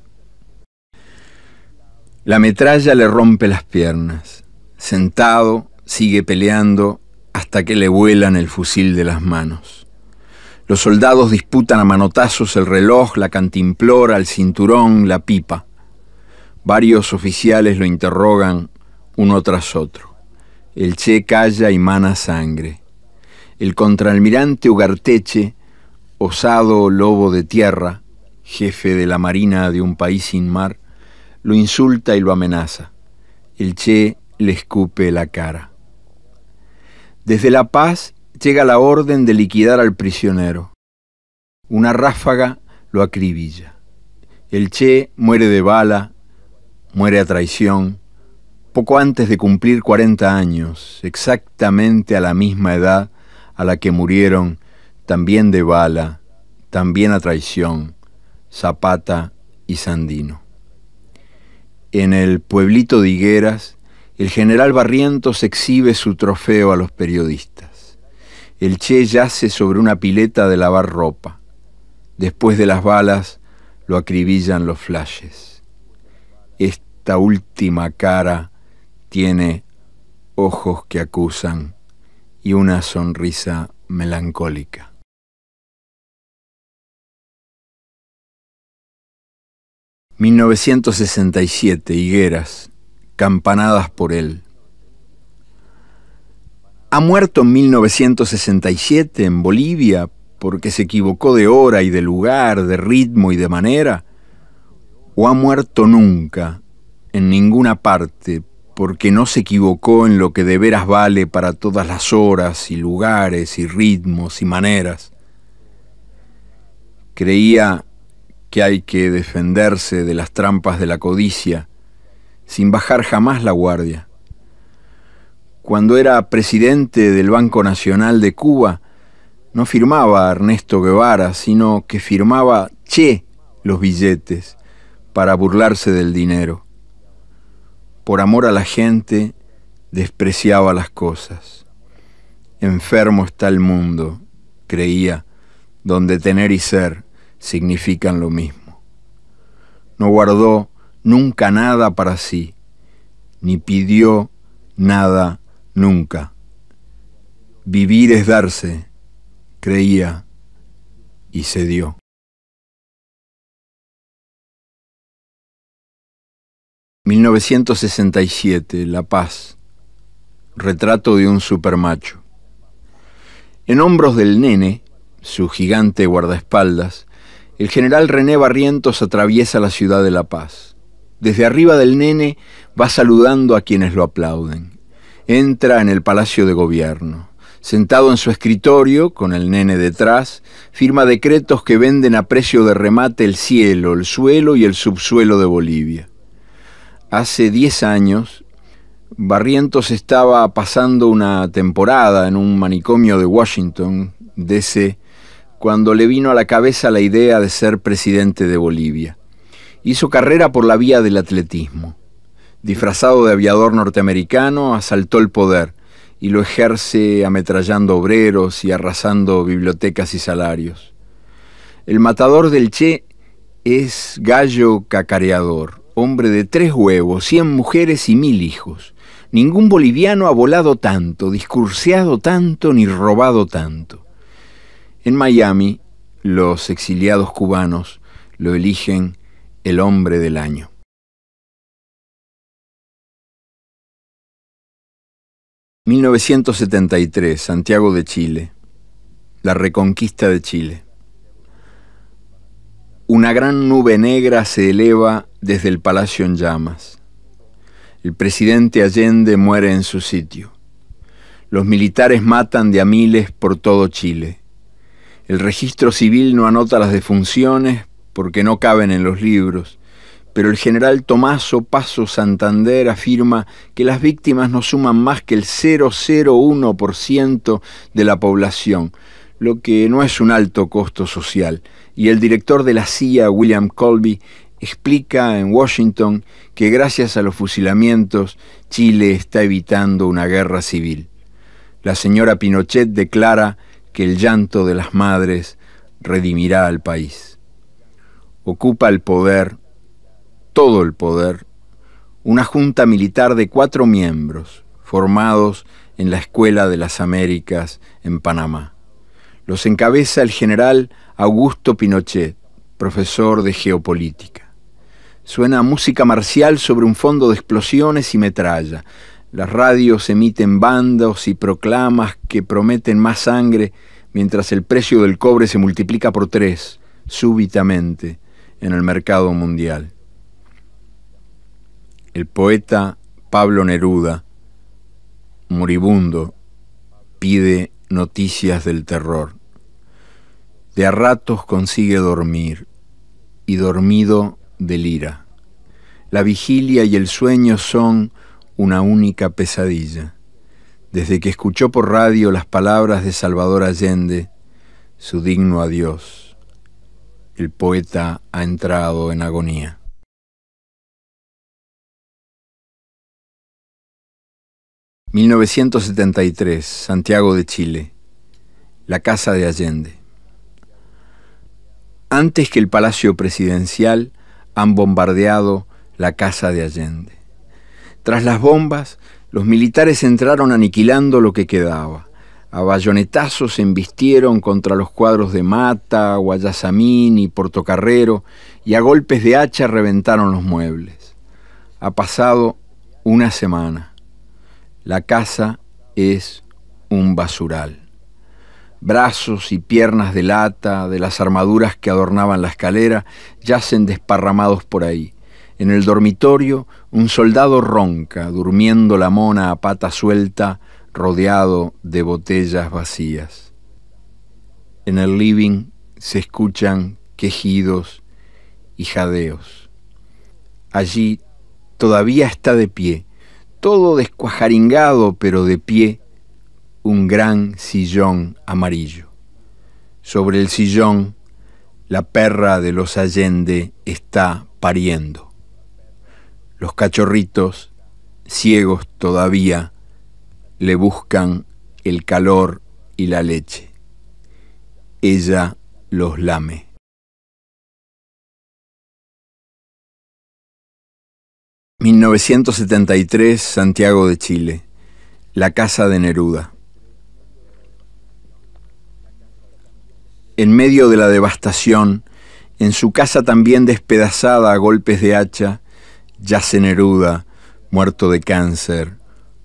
La metralla le rompe las piernas. Sentado, sigue peleando hasta que le vuelan el fusil de las manos. Los soldados disputan a manotazos el reloj, la cantimplora, el cinturón, la pipa. Varios oficiales lo interrogan uno tras otro. El Che calla y mana sangre. El contraalmirante Ugarteche, osado lobo de tierra, jefe de la marina de un país sin mar, lo insulta y lo amenaza. El Che le escupe la cara. Desde La Paz llega la orden de liquidar al prisionero. Una ráfaga lo acribilla. El Che muere de bala, muere a traición, poco antes de cumplir 40 años, exactamente a la misma edad a la que murieron, también de bala, también a traición, Zapata y Sandino. En el pueblito de Higueras, el general Barrientos exhibe su trofeo a los periodistas. El Che yace sobre una pileta de lavar ropa. Después de las balas, lo acribillan los flashes. esta última cara tiene ojos que acusan y una sonrisa melancólica. «1967, Higueras, campanadas por él». ¿Ha muerto en 1967 en Bolivia porque se equivocó de hora y de lugar, de ritmo y de manera? ¿O ha muerto nunca, en ninguna parte, porque no se equivocó en lo que de veras vale para todas las horas y lugares y ritmos y maneras? Creía que hay que defenderse de las trampas de la codicia sin bajar jamás la guardia. Cuando era presidente del Banco Nacional de Cuba, no firmaba Ernesto Guevara, sino que firmaba Che los billetes para burlarse del dinero. Por amor a la gente, despreciaba las cosas. Enfermo está el mundo, creía, donde tener y ser significan lo mismo. No guardó nunca nada para sí, ni pidió nada nunca. Vivir es darse, creía, y se dio. «1967, La Paz, retrato de un supermacho». En hombros del nene, su gigante guardaespaldas, el general René Barrientos atraviesa la ciudad de La Paz. Desde arriba del nene va saludando a quienes lo aplauden. Entra en el Palacio de Gobierno. Sentado en su escritorio, con el nene detrás, firma decretos que venden a precio de remate el cielo, el suelo y el subsuelo de Bolivia. Hace 10 años, Barrientos estaba pasando una temporada en un manicomio de Washington, D.C., cuando le vino a la cabeza la idea de ser presidente de Bolivia. Hizo carrera por la vía del atletismo. Disfrazado de aviador norteamericano, asaltó el poder y lo ejerce ametrallando obreros y arrasando bibliotecas y salarios. El matador del Che es gallo cacareador, hombre de 3 huevos, 100 mujeres y 1000 hijos. Ningún boliviano ha volado tanto, discurseado tanto, ni robado tanto. En Miami, los exiliados cubanos lo eligen el hombre del año. «1973, Santiago de Chile, la reconquista de Chile». Una gran nube negra se eleva desde el palacio en llamas. El presidente Allende muere en su sitio. Los militares matan de a miles por todo Chile. El registro civil no anota las defunciones porque no caben en los libros, pero el general Tomaso Paso Santander afirma que las víctimas no suman más que el 0,01% de la población, lo que no es un alto costo social. Y el director de la CIA, William Colby, explica en Washington que gracias a los fusilamientos, Chile está evitando una guerra civil. La señora Pinochet declara que el llanto de las madres redimirá al país. Ocupa el poder, todo el poder, una junta militar de 4 miembros, formados en la Escuela de las Américas en Panamá. Los encabeza el general Augusto Pinochet, profesor de geopolítica. Suena música marcial sobre un fondo de explosiones y metralla. Las radios emiten bandos y proclamas que prometen más sangre, mientras el precio del cobre se multiplica por 3, súbitamente, en el mercado mundial. El poeta Pablo Neruda, moribundo, pide noticias del terror. De a ratos consigue dormir, y dormido delira. La vigilia y el sueño son una única pesadilla. Desde que escuchó por radio las palabras de Salvador Allende, su digno adiós, el poeta ha entrado en agonía. «1973, Santiago de Chile, la casa de Allende». Antes que el Palacio Presidencial han bombardeado la casa de Allende. Tras las bombas, los militares entraron aniquilando lo que quedaba. A bayonetazos embistieron contra los cuadros de Mata, Guayasamín y Portocarrero, y a golpes de hacha reventaron los muebles. Ha pasado una semana. La casa es un basural. Brazos y piernas de lata de las armaduras que adornaban la escalera yacen desparramados por ahí. En el dormitorio, un soldado ronca, durmiendo la mona a pata suelta, rodeado de botellas vacías. En el living se escuchan quejidos y jadeos. Allí todavía está de pie, todo descuajaringado, pero de pie, un gran sillón amarillo. Sobre el sillón, la perra de los Allende está pariendo. Los cachorritos, ciegos todavía, le buscan el calor y la leche. Ella los lame. (1973) Santiago de Chile. La casa de Neruda. En medio de la devastación, en su casa también despedazada a golpes de hacha, yace Neruda, muerto de cáncer,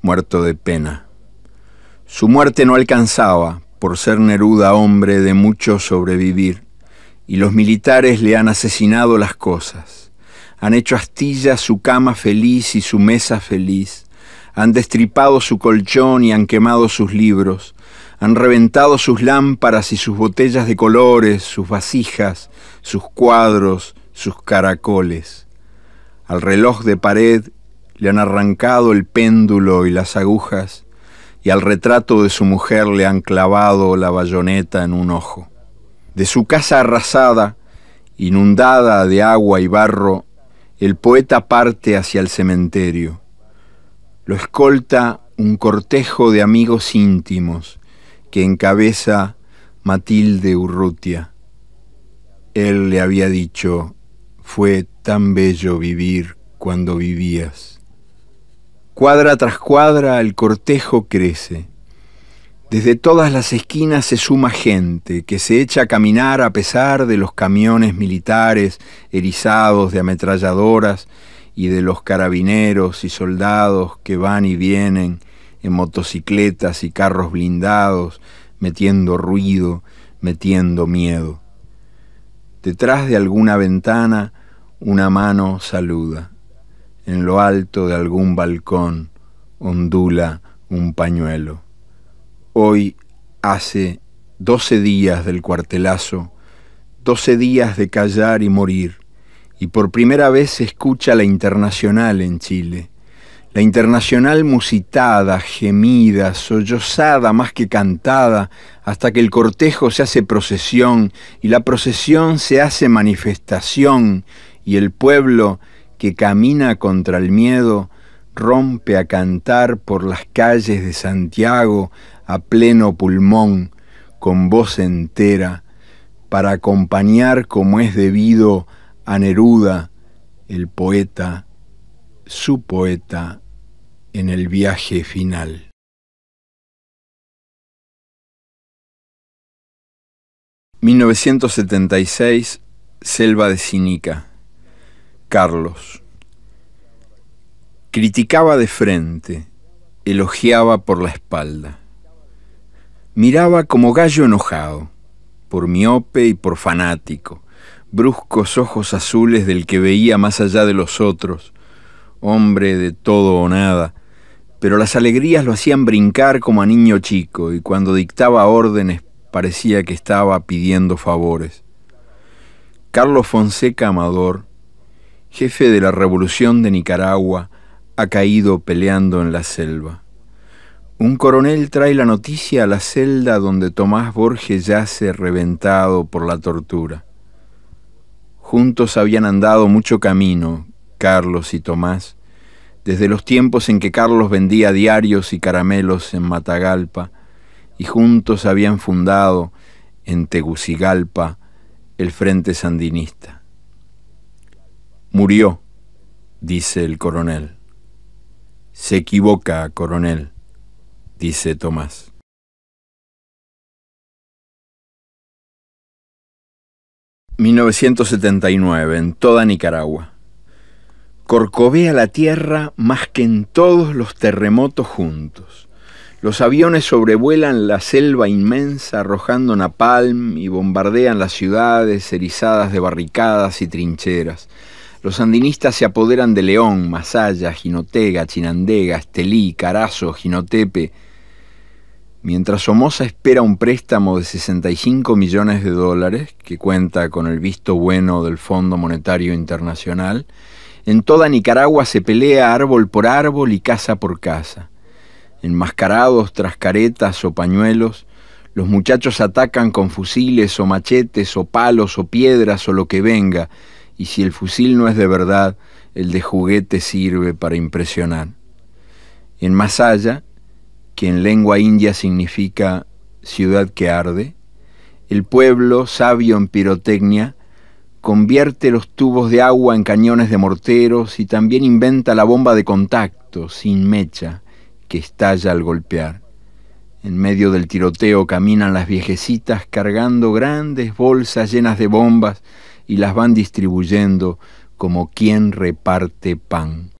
muerto de pena. Su muerte no alcanzaba, por ser Neruda hombre de mucho sobrevivir, y los militares le han asesinado las cosas. Han hecho astillas su cama feliz y su mesa feliz, han destripado su colchón y han quemado sus libros, han reventado sus lámparas y sus botellas de colores, sus vasijas, sus cuadros, sus caracoles. Al reloj de pared le han arrancado el péndulo y las agujas, y al retrato de su mujer le han clavado la bayoneta en un ojo. De su casa arrasada, inundada de agua y barro, el poeta parte hacia el cementerio. Lo escolta un cortejo de amigos íntimos que encabeza Matilde Urrutia. Él le había dicho: fue tan bello vivir cuando vivías. Cuadra tras cuadra el cortejo crece. Desde todas las esquinas se suma gente que se echa a caminar a pesar de los camiones militares erizados de ametralladoras y de los carabineros y soldados que van y vienen en motocicletas y carros blindados, metiendo ruido, metiendo miedo. Detrás de alguna ventana, una mano saluda. En lo alto de algún balcón ondula un pañuelo. Hoy hace 12 días del cuartelazo, 12 días de callar y morir, y por primera vez se escucha la Internacional en Chile. La Internacional musitada, gemida, sollozada más que cantada, hasta que el cortejo se hace procesión, y la procesión se hace manifestación, y el pueblo que camina contra el miedo rompe a cantar por las calles de Santiago a pleno pulmón, con voz entera, para acompañar como es debido a Neruda, el poeta, su poeta, en el viaje final. (1976) Selva de Sinica. Carlos. Criticaba de frente, elogiaba por la espalda. Miraba como gallo enojado, por miope y por fanático, bruscos ojos azules del que veía más allá de los otros, hombre de todo o nada, pero las alegrías lo hacían brincar como a niño chico, y cuando dictaba órdenes parecía que estaba pidiendo favores. Carlos Fonseca Amador, jefe de la Revolución de Nicaragua, ha caído peleando en la selva. Un coronel trae la noticia a la celda donde Tomás Borges yace reventado por la tortura. Juntos habían andado mucho camino, Carlos y Tomás, desde los tiempos en que Carlos vendía diarios y caramelos en Matagalpa, y juntos habían fundado en Tegucigalpa el Frente Sandinista. Murió dice el coronel. Se equivoca, coronel, dice Tomás. ...1979, en toda Nicaragua. Corcovea la tierra más que en todos los terremotos juntos. Los aviones sobrevuelan la selva inmensa arrojando napalm y bombardean las ciudades erizadas de barricadas y trincheras. Los sandinistas se apoderan de León, Masaya, Jinotega, Chinandega, Estelí, Carazo, Jinotepe. Mientras Somoza espera un préstamo de $65 millones que cuenta con el visto bueno del Fondo Monetario Internacional, en toda Nicaragua se pelea árbol por árbol y casa por casa. Enmascarados tras caretas o pañuelos, los muchachos atacan con fusiles o machetes o palos o piedras o lo que venga, y si el fusil no es de verdad, el de juguete sirve para impresionar. En Masaya, que en lengua india significa ciudad que arde, el pueblo, sabio en pirotecnia, convierte los tubos de agua en cañones de morteros y también inventa la bomba de contacto, sin mecha, que estalla al golpear. En medio del tiroteo caminan las viejecitas cargando grandes bolsas llenas de bombas y las van distribuyendo como quien reparte pan.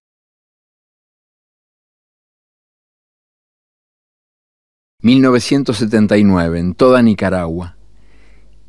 ...1979, en toda Nicaragua.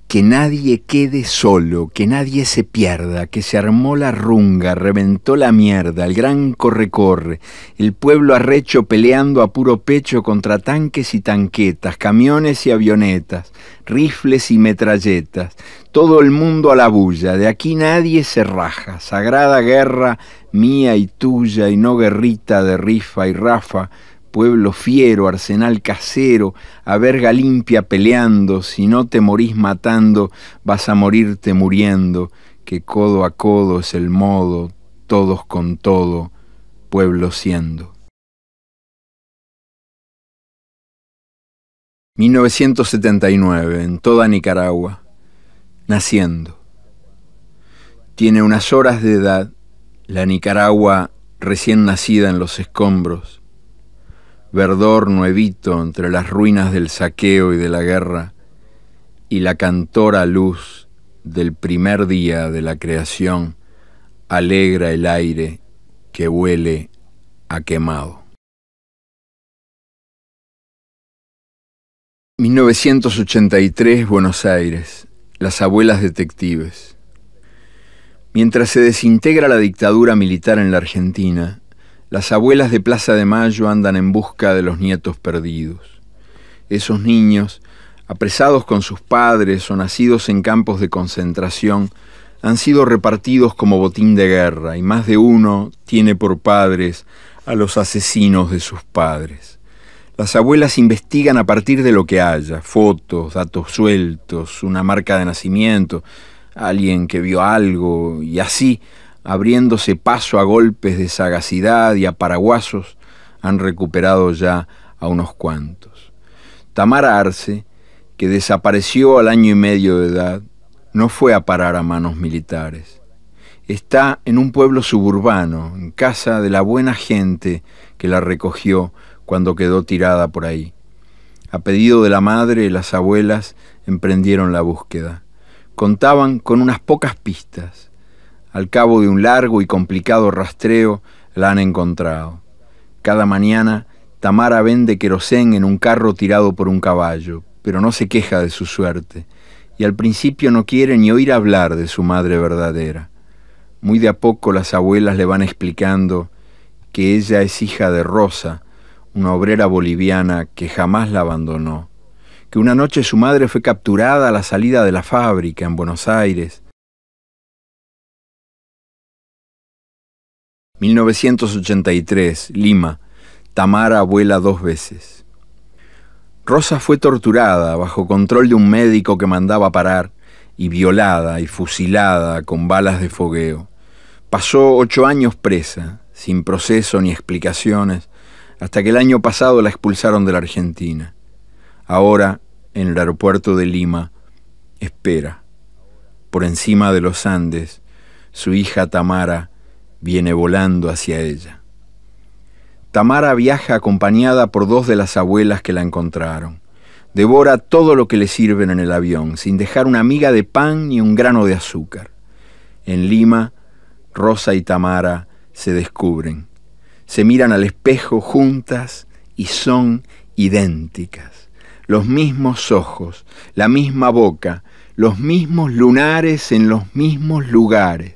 Que nadie quede solo, que nadie se pierda, que se armó la runga, reventó la mierda, el gran corre-corre, el pueblo arrecho peleando a puro pecho contra tanques y tanquetas, camiones y avionetas, rifles y metralletas, todo el mundo a la bulla, de aquí nadie se raja, sagrada guerra mía y tuya y no guerrita de rifa y rafa, pueblo fiero, arsenal casero, a verga limpia peleando, si no te morís matando, vas a morirte muriendo, que codo a codo es el modo, todos con todo, pueblo siendo. 1979, en toda Nicaragua, naciendo. Tiene unas horas de edad, la Nicaragua recién nacida en los escombros, verdor nuevito entre las ruinas del saqueo y de la guerra, y la cantora luz del primer día de la creación alegra el aire que huele a quemado. 1983, Buenos Aires, las abuelas detectives. Mientras se desintegra la dictadura militar en la Argentina, las abuelas de Plaza de Mayo andan en busca de los nietos perdidos. Esos niños, apresados con sus padres o nacidos en campos de concentración, han sido repartidos como botín de guerra y más de uno tiene por padres a los asesinos de sus padres. Las abuelas investigan a partir de lo que haya, fotos, datos sueltos, una marca de nacimiento, alguien que vio algo y así, abriéndose paso a golpes de sagacidad y a paraguasos, han recuperado ya a unos cuantos. Tamara Arce, que desapareció al 1 año y medio de edad, no fue a parar a manos militares. Está en un pueblo suburbano, en casa de la buena gente que la recogió cuando quedó tirada por ahí. A pedido de la madre, las abuelas emprendieron la búsqueda. Contaban con unas pocas pistas. Al cabo de un largo y complicado rastreo, la han encontrado. Cada mañana, Tamara vende querosén en un carro tirado por un caballo, pero no se queja de su suerte, y al principio no quiere ni oír hablar de su madre verdadera. Muy de a poco las abuelas le van explicando que ella es hija de Rosa, una obrera boliviana que jamás la abandonó, que una noche su madre fue capturada a la salida de la fábrica en Buenos Aires. 1983, Lima. Tamara vuela 2 veces. Rosa fue torturada bajo control de un médico que mandaba parar y violada y fusilada con balas de fogueo. Pasó 8 años presa, sin proceso ni explicaciones, hasta que el año pasado la expulsaron de la Argentina. Ahora, en el aeropuerto de Lima, espera. Por encima de los Andes, su hija Tamara viene volando hacia ella. Tamara viaja acompañada por 2 de las abuelas que la encontraron. Devora todo lo que le sirven en el avión, sin dejar una miga de pan ni un grano de azúcar. En Lima, Rosa y Tamara se descubren. Se miran al espejo juntas y son idénticas. Los mismos ojos, la misma boca, los mismos lunares en los mismos lugares.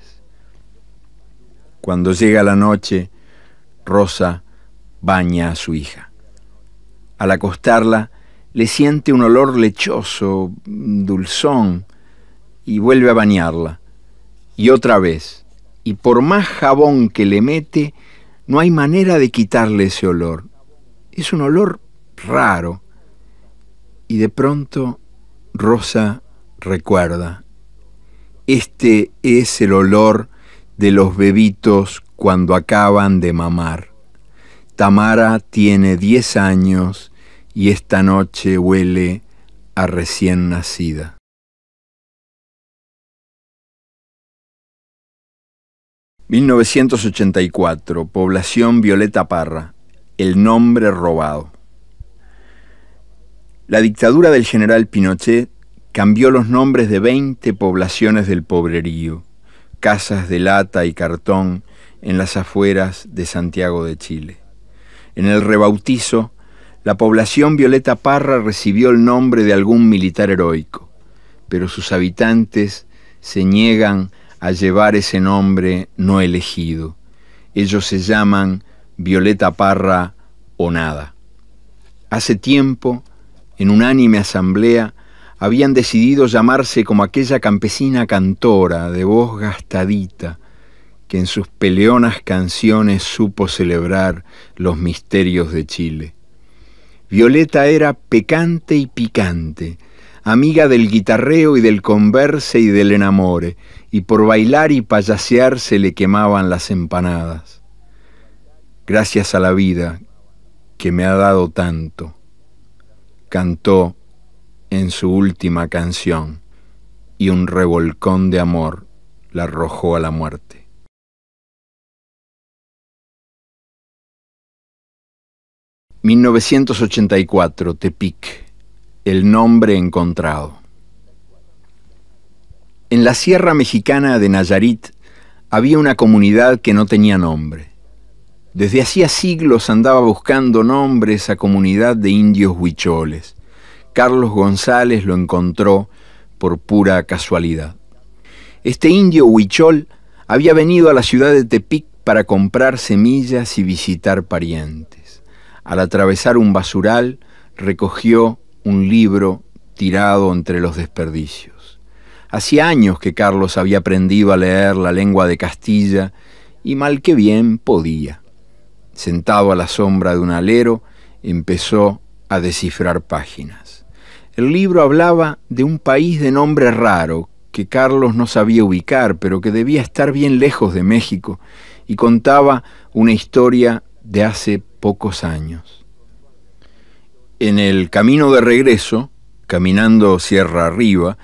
Cuando llega la noche, Rosa baña a su hija. Al acostarla, le siente un olor lechoso, dulzón, y vuelve a bañarla. Y otra vez, y por más jabón que le mete, no hay manera de quitarle ese olor. Es un olor raro. Y de pronto, Rosa recuerda. Este es el olor de los bebitos cuando acaban de mamar. Tamara tiene 10 años y esta noche huele a recién nacida. (1984) Población Violeta Parra. El nombre robado. La dictadura del general Pinochet cambió los nombres de 20 poblaciones del Pobrerío, casas de lata y cartón en las afueras de Santiago de Chile. En el rebautizo, la población Violeta Parra recibió el nombre de algún militar heroico, pero sus habitantes se niegan a llevar ese nombre no elegido. Ellos se llaman Violeta Parra o nada. Hace tiempo, en unánime asamblea, habían decidido llamarse como aquella campesina cantora de voz gastadita, que en sus peleonas canciones supo celebrar los misterios de Chile. Violeta era pecante y picante, amiga del guitarreo y del converse y del enamore, y por bailar y payasear se le quemaban las empanadas. Gracias a la vida que me ha dado tanto, cantó en su última canción, y un revolcón de amor la arrojó a la muerte. (1984) Tepic. El nombre encontrado. En la sierra mexicana de Nayarit había una comunidad que no tenía nombre. Desde hacía siglos andaba buscando nombre esa comunidad de indios huicholes. Carlos González lo encontró por pura casualidad. Este indio huichol había venido a la ciudad de Tepic para comprar semillas y visitar parientes. Al atravesar un basural, recogió un libro tirado entre los desperdicios. Hacía años que Carlos había aprendido a leer la lengua de Castilla y mal que bien podía. Sentado a la sombra de un alero, empezó a descifrar páginas. El libro hablaba de un país de nombre raro que Carlos no sabía ubicar, pero que debía estar bien lejos de México, y contaba una historia de hace pocos años. En el camino de regreso, caminando sierra arriba,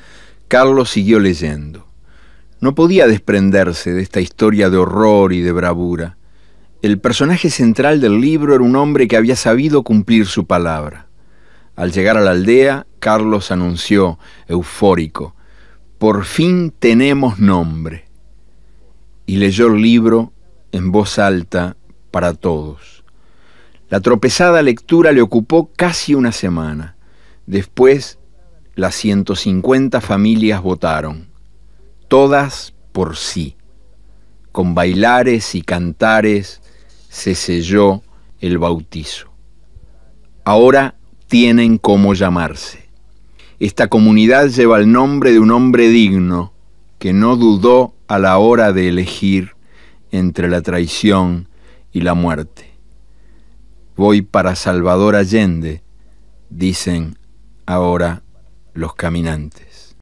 Carlos siguió leyendo. No podía desprenderse de esta historia de horror y de bravura. El personaje central del libro era un hombre que había sabido cumplir su palabra. Al llegar a la aldea, Carlos anunció, eufórico, «Por fin tenemos nombre», y leyó el libro en voz alta para todos. La tropezada lectura le ocupó casi una semana. Después, las 150 familias votaron, todas por sí. Con bailares y cantares se selló el bautizo. Ahora tienen cómo llamarse. Esta comunidad lleva el nombre de un hombre digno que no dudó a la hora de elegir entre la traición y la muerte. Voy para Salvador Allende, dicen ahora los caminantes.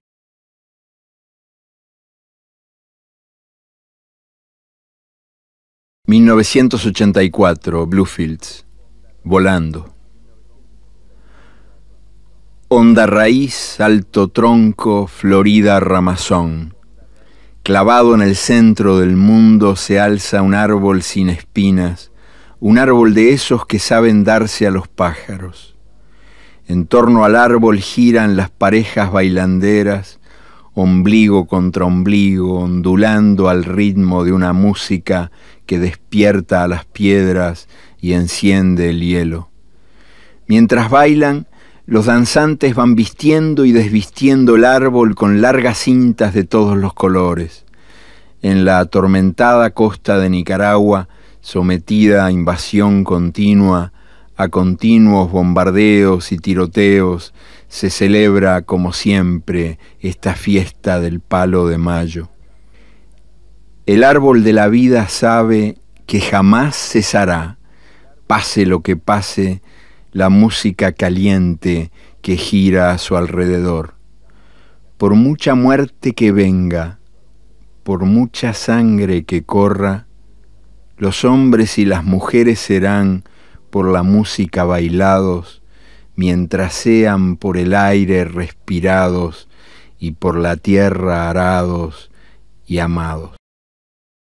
(1984) Bluefields. Volando. Honda raíz, alto tronco, florida ramazón. Clavado en el centro del mundo se alza un árbol sin espinas, un árbol de esos que saben darse a los pájaros. En torno al árbol giran las parejas bailanderas, ombligo contra ombligo, ondulando al ritmo de una música que despierta a las piedras y enciende el hielo. Mientras bailan, los danzantes van vistiendo y desvistiendo el árbol con largas cintas de todos los colores. En la atormentada costa de Nicaragua, sometida a invasión continua, a continuos bombardeos y tiroteos, se celebra como siempre esta fiesta del palo de mayo. El árbol de la vida sabe que jamás cesará, pase lo que pase, la música caliente que gira a su alrededor. Por mucha muerte que venga, por mucha sangre que corra, los hombres y las mujeres serán por la música bailados, mientras sean por el aire respirados y por la tierra arados y amados.